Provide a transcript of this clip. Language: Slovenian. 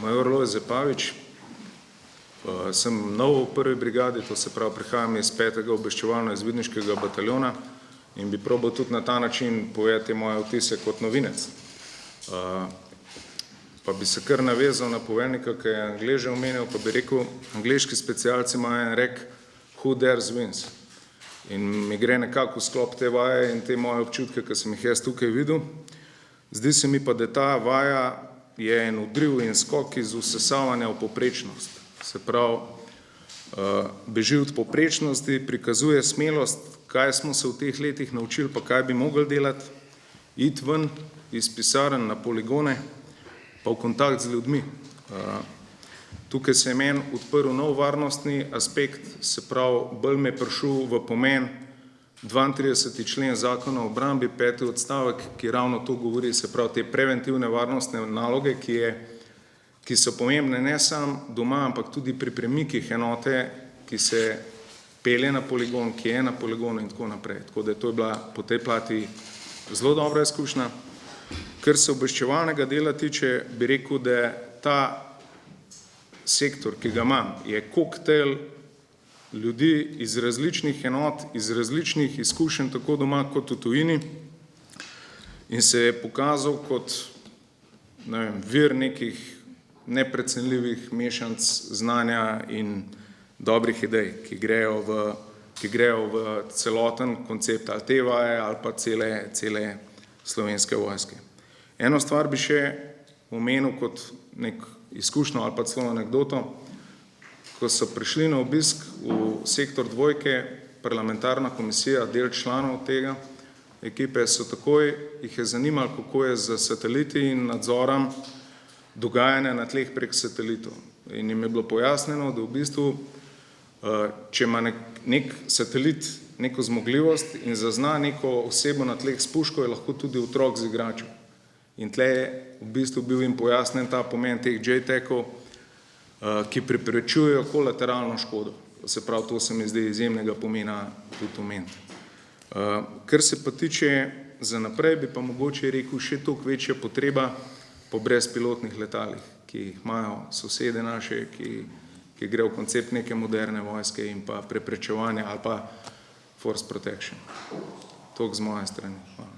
major Lojze Pavič, sem nov v prvi brigadi, to se pravi, prihajam iz 5. obveščevalno-izvidniškega bataljona in bi probal tudi na ta način povedati moje vtise kot novinec. Pa bi se kar navezal na poveljnika, ki je Angleže omenil, pa bi rekel, angleški specialci imajo en rek who dares wins. In mi gre nekako v sklop te vaje in te moje občutke, ki sem jih jaz tukaj videl. Zdi se mi pa, da ta vaja je en udriv in skok iz vsesavanja v poprečnost. Se pravi, beži od poprečnosti, prikazuje smelost, kaj smo se v teh letih naučili, pa kaj bi mogli delati, iti ven iz pisarn na poligone, pa v kontakt z ljudmi. Tukaj se je meni odprl nov varnostni aspekt, se pravi, bolj me je prišel v pomen 32. člen Zakona o obrambi, 5. odstavek, ki ravno to govori, se pravi, te preventivne varnostne naloge, ki so pomembne ne samo doma, ampak tudi pri premikih enote, ki se pelje na poligon, ki je na poligonu in tako naprej. Tako da to je bila po tej plati zelo dobra izkušnja. Kar se obveščevalnega dela tiče, bi rekel, da ta sektor, ki ga imam, je koktajl ljudi iz različnih enot, iz različnih izkušenj, tako doma kot v tujini, in se je pokazal kot vir nekih neprecenljivih mešanc znanja in dobrih idej, ki grejo v celoten koncept ali te vaje ali pa cele slovenske vojske. Eno stvar bi še omenil kot nek izkušnjo ali pa celo anekdoto. Ko so prišli na obisk v sektor dvojke, parlamentarna komisija, del članov tega ekipe, so takoj jih je zanimalo, kako je z sateliti in nadzorom dogajanja na tleh prek satelitov. In jim je bilo pojasnjeno, da v bistvu, če ima nek satelit neko zmogljivost in zazna neko osebo na tleh s puško, je lahko tudi otrok z igračem. In tle je v bistvu bil jim pojasnen ta pomen teh JTAG-ov, ki preprečujejo kolateralno škodo. Se pravi, to se mi zdi izjemnega pomena tudi omeniti. Kar se pa tiče za naprej, bi pa mogoče rekel še toliko večja potreba po brezpilotnih letalih, ki jih imajo sosede naše, ki gre v koncept neke moderne vojske in pa preprečevanja ali pa force protection. Toliko z moje strani. Hvala.